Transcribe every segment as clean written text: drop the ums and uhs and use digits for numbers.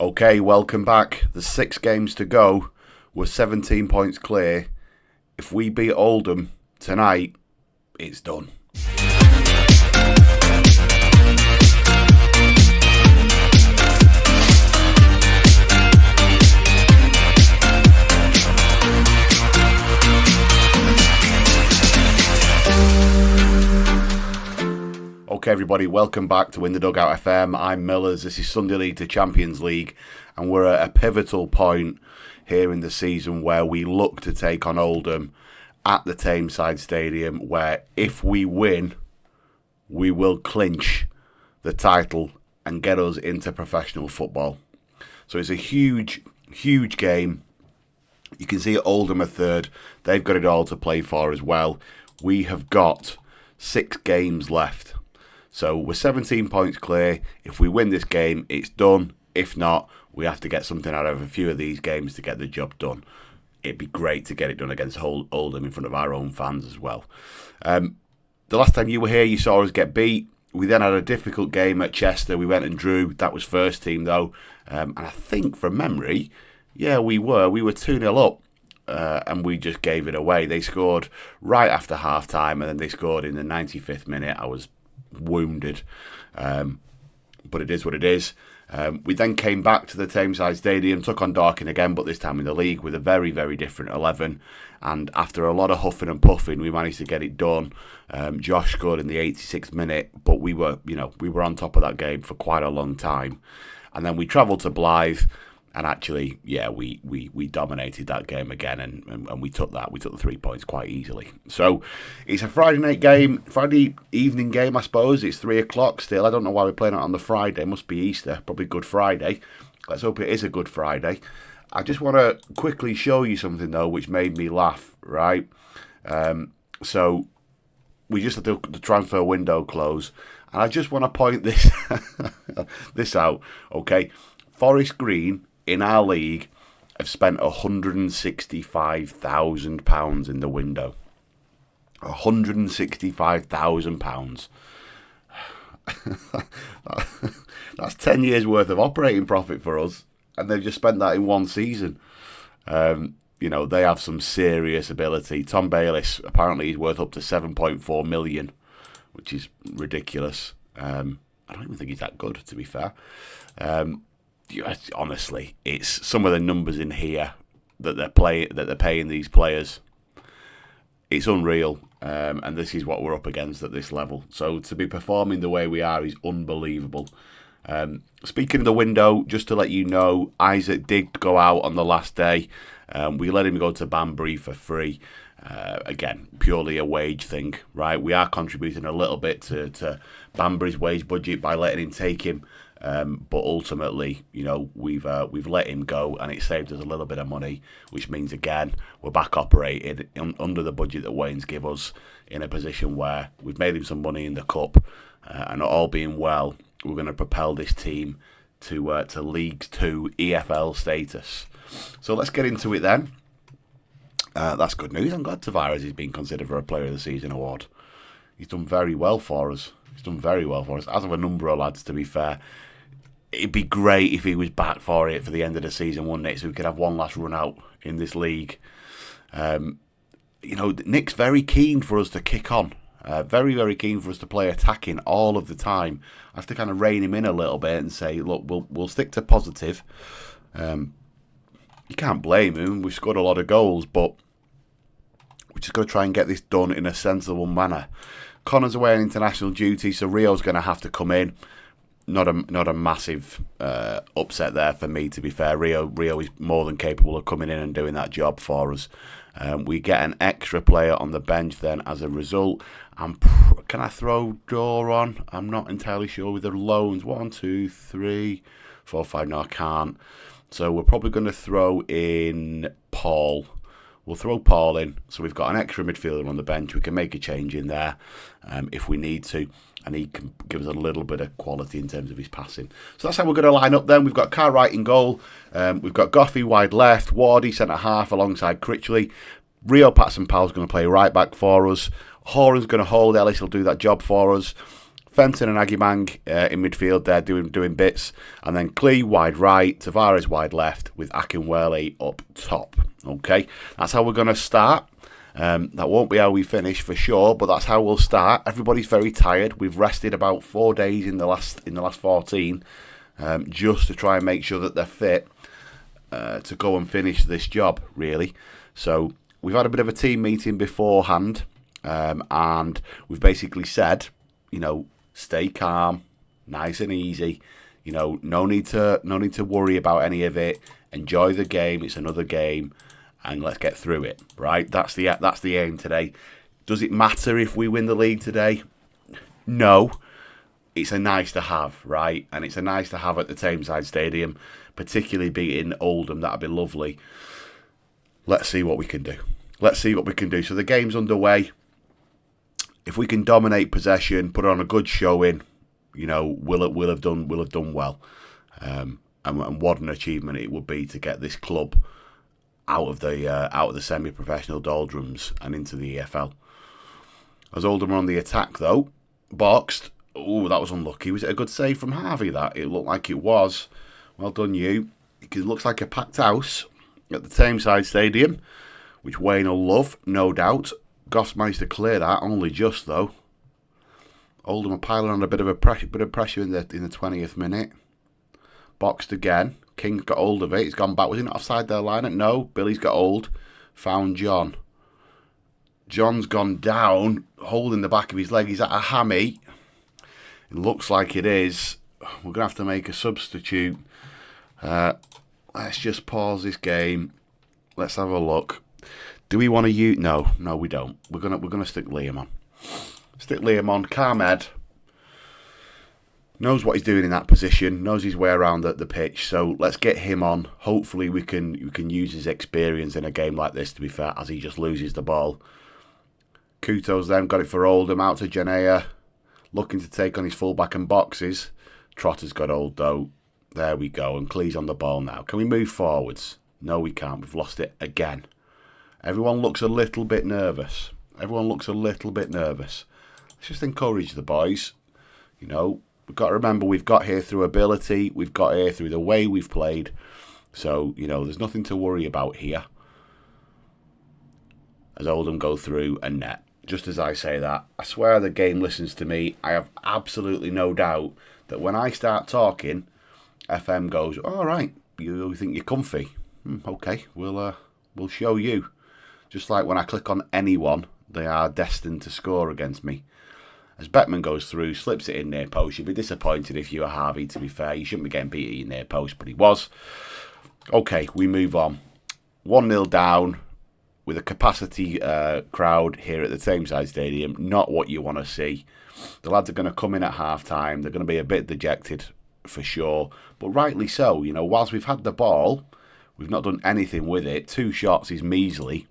Okay, welcome back. There's 6 games to go. We're 17 points clear. If we beat Oldham tonight, it's done. Okay, everybody, welcome back to In the Dugout FM. I'm Millers. This is Sunday League to Champions League, and we're at a pivotal point here in the season where we look to take on Oldham at the Tameside Stadium, where if we win, we will clinch the title and get us into professional football. So it's a huge, huge game. You can see Oldham are third. They've got it all to play for as well. We have got 6 games left. So we're 17 points clear. If we win this game, it's done. If not, we have to get something out of a few of these games to get the job done. It'd be great to get it done against Oldham in front of our own fans as well. The last time you were here, you saw us get beat. We then had a difficult game at Chester. We went and drew. That was first team, though. And I think, from memory, we were 2-0 up. And we just gave it away. They scored right after half-time, and then they scored in the 95th minute. I was wounded, but it is what it is. We then came back to the Tameside Stadium, took on Dorking again, but this time in the league with a very, very different 11. And after a lot of huffing and puffing, we managed to get it done. Josh scored in the 86th minute, but we were on top of that game for quite a long time. And then we travelled to Blythe. And actually, we dominated that game again, and we took that. We took the 3 points quite easily. So it's a Friday night game, Friday evening game, I suppose. It's 3 o'clock still. I don't know why we're playing it on the Friday. It must be Easter, probably Good Friday. Let's hope it is a Good Friday. I just want to quickly show you something, though, which made me laugh, right? So we just had the transfer window close, and I just want to point this out, okay? Forest Green in our league have spent £165,000 in the window. £165,000. That's 10 years worth of operating profit for us, and they've just spent that in one season. They have some serious ability. Tom Bayliss, apparently he's worth up to 7.4 million, which is ridiculous. I don't even think he's that good, to be fair. Honestly, it's some of the numbers in here that they're paying these players. It's unreal, and this is what we're up against at this level. So to be performing the way we are is unbelievable. Speaking of the window, just to let you know, Isaac did go out on the last day. We let him go to Banbury for free. Again, purely a wage thing, right? We are contributing a little bit to Banbury's wage budget by letting him take him. But ultimately, we've let him go, and it saved us a little bit of money, which means, again, we're back operating under the budget that Wayne's give us, in a position where we've made him some money in the cup, and all being well, we're going to propel this team to League 2 EFL status. So let's get into it then. That's good news. I'm glad Tavares has been considered for a Player of the Season award. He's done very well for us. As have a number of lads, to be fair. It'd be great if he was back for it for the end of the season, wouldn't it? So we could have one last run out in this league. Nick's very keen for us to kick on. Very, very keen for us to play attacking all of the time. I have to kind of rein him in a little bit and say, look, we'll stick to positive. You can't blame him. We've scored a lot of goals, but we're just going to try and get this done in a sensible manner. Connor's away on international duty, so Rio's going to have to come in. Not a massive upset there for me, to be fair. Rio is more than capable of coming in and doing that job for us. We get an extra player on the bench then as a result. Can I throw Door on? I'm not entirely sure with the loans. 1, 2, 3, 4, 5. No, I can't. So we're probably going to throw in Paul. We'll throw Paul in, so we've got an extra midfielder on the bench. We can make a change in there if we need to, and he can give us a little bit of quality in terms of his passing. So that's how we're going to line up then. We've got Cartwright in goal. We've got Goffey wide left, Wardy centre-half alongside Critchley. Rio Patson Powell's going to play right back for us. Horan's going to hold. Ellis will do that job for us. Fenton and Agimang in midfield there doing bits. And then Klee wide right, Tavares wide left with Akinwele up top. Okay, that's how we're going to start. That won't be how we finish for sure, but that's how we'll start. Everybody's very tired. We've rested about 4 days in the last 14, just to try and make sure that they're fit to go and finish this job, really. So we've had a bit of a team meeting beforehand, and we've basically said, stay calm, nice and easy. No need to worry about any of it. Enjoy the game. It's another game. And let's get through it, right? That's the aim today. Does it matter if we win the league today? No. It's a nice to have, right? And it's a nice to have at the Tameside Stadium, particularly beating Oldham. That'd be lovely. Let's see what we can do. So the game's underway. If we can dominate possession, put on a good showing, we'll have done well. And what an achievement it would be to get this club out of the semi-professional doldrums and into the EFL. As Oldham are on the attack though, boxed. Oh, that was unlucky. Was it a good save from Harvey? That it looked like it was. Well done, you. It looks like a packed house at the Tameside Stadium, which Wayne will love, no doubt. Goss managed to clear that, only just though. Oldham are piling on a bit of pressure in the 20th minute. Boxed again. King's got hold of it. He's gone back. Was he not offside their line? No. Billy's got hold. Found John. John's gone down, holding the back of his leg. He's at a hammy. It looks like it is. We're going to have to make a substitute. Let's just pause this game. Let's have a look. Do we want to use... No, we don't. We're gonna stick Liam on. Stick Liam on. Carmed knows what he's doing in that position, knows his way around the pitch, so let's get him on. Hopefully we can use his experience in a game like this, to be fair, as he just loses the ball. Kuto's then got it for Oldham, out to Janea, looking to take on his fullback and boxes. Trotter's got hold though. There we go, and Clee's on the ball now. Can we move forwards? No, we can't. We've lost it again. Everyone looks a little bit nervous. Let's just encourage the boys. We've got to remember we've got here through ability. We've got here through the way we've played. So, there's nothing to worry about here. As Oldham go through and net. Just as I say that, I swear the game listens to me. I have absolutely no doubt that when I start talking, FM goes, all right, you think you're comfy? Okay, we'll show you. Just like when I click on anyone, they are destined to score against me. As Beckman goes through, slips it in near post. You'd be disappointed if you were Harvey, to be fair. You shouldn't be getting beat at your near post, but he was. Okay, we move on. 1-0 down with a capacity crowd here at the Tameside Stadium. Not what you want to see. The lads are going to come in at half-time. They're going to be a bit dejected, for sure. But rightly so. Whilst we've had the ball, we've not done anything with it. 2 shots is measly.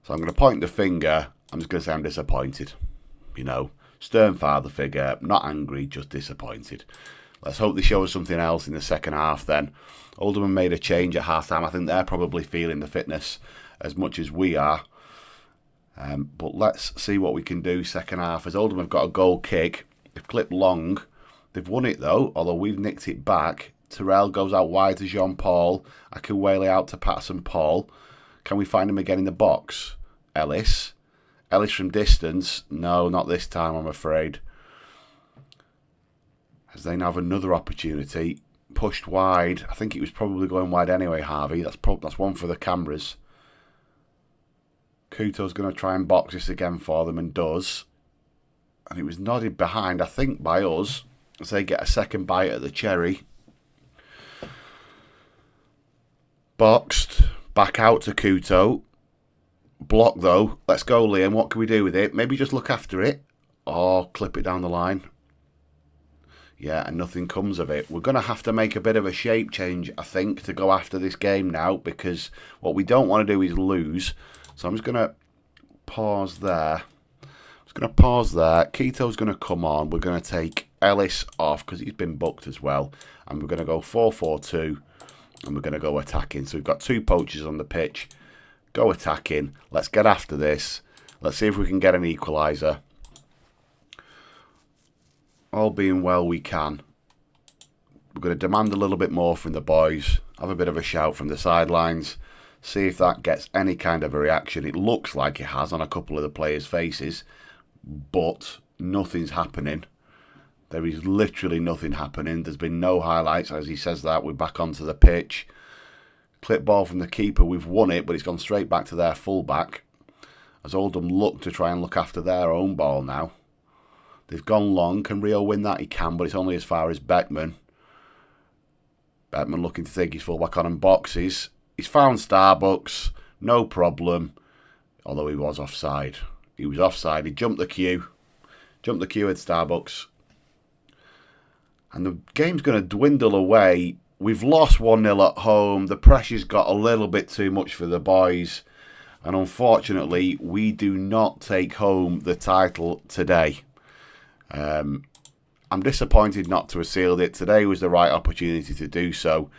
So I'm going to point the finger. I'm just going to say I'm disappointed. Stern father figure, not angry, just disappointed. Let's hope they show us something else in the second half then. Oldham made a change at half-time. I think they're probably feeling the fitness as much as we are. But let's see what we can do second half. As Oldham have got a goal kick. They've clipped long. They've won it though, although we've nicked it back. Terrell goes out wide to Jean-Paul. Akinwele out to Patterson Paul. Can we find him again in the box? Ellis from distance. No, not this time, I'm afraid. As they now have another opportunity. Pushed wide. I think it was probably going wide anyway, Harvey. That's one for the cameras. Kuto's going to try and box this again for them and does. And it was nodded behind, I think, by us. As they get a second bite at the cherry. Boxed. Back out to Kuto. Block though. Let's go, Liam. What can we do with it? Maybe just look after it. Or clip it down the line. Yeah, and nothing comes of it. We're going to have to make a bit of a shape change, I think, to go after this game now. Because what we don't want to do is lose. So I'm just going to pause there. Keto's going to come on. We're going to take Ellis off because he's been booked as well. And we're going to go 4-4-2. And we're going to go attacking. So we've got 2 poachers on the pitch. Go attacking. Let's get after this. Let's see if we can get an equaliser. all being well, we can. We're going to demand a little bit more from the boys, have a bit of a shout from the sidelines, see if that gets any kind of a reaction. It looks like it has on a couple of the players' faces, but nothing's happening. There is literally nothing happening. There's been no highlights. As he says that, we're back onto the pitch. Clip ball from the keeper. We've won it, but it's gone straight back to their fullback. As Oldham look to try and look after their own ball now. They've gone long. Can Rio win that? He can, but it's only as far as Beckman. Beckman looking to take his fullback on and boxes. He's found Starbucks. No problem. Although he was offside. He was offside. He jumped the queue. Jumped the queue at Starbucks. And the game's going to dwindle away. We've lost 1-0 at home. The pressure's got a little bit too much for the boys. And unfortunately, we do not take home the title today. I'm disappointed not to have sealed it. Today was the right opportunity to do so.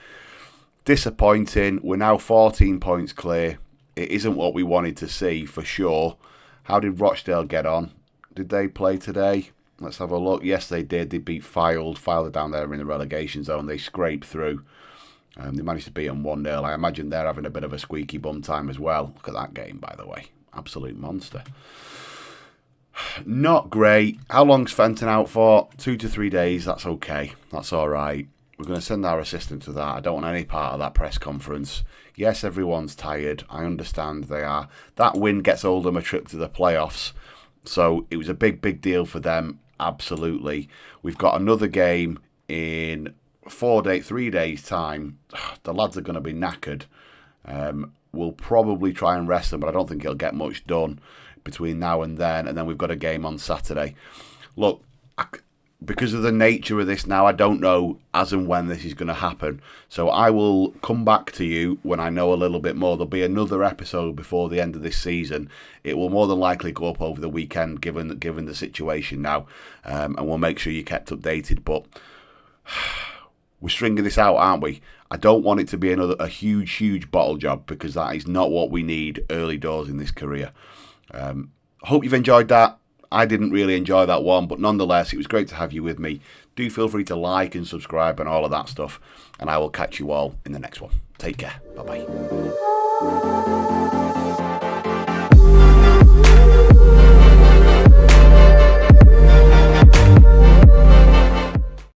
Disappointing. We're now 14 points clear. It isn't what we wanted to see, for sure. How did Rochdale get on? Did they play today? Let's have a look. Yes, they did. They beat Fylde. Fylde are down there in the relegation zone. They scraped through. They managed to beat them 1-0. I imagine they're having a bit of a squeaky bum time as well. Look at that game, by the way. Absolute monster. Not great. How long's Fenton out for? 2 to 3 days. That's okay. That's all right. We're going to send our assistant to that. I don't want any part of that press conference. Yes, everyone's tired. I understand they are. That win gets Oldham a trip to the playoffs. So it was a big, big deal for them. Absolutely. We've got another game in 3 days' time. The lads are going to be knackered. We'll probably try and rest them, but I don't think it'll get much done between now and then we've got a game on Saturday. Look, because of the nature of this now, I don't know as and when this is going to happen. So I will come back to you when I know a little bit more. There'll be another episode before the end of this season. It will more than likely go up over the weekend, given the situation now, and we'll make sure you're kept updated. But we're stringing this out, aren't we? I don't want it to be a huge bottle job, because that is not what we need early doors in this career. Hope you've enjoyed that. I didn't really enjoy that one, but nonetheless, it was great to have you with me. Do feel free to like and subscribe and all of that stuff, and I will catch you all in the next one. Take care. Bye-bye.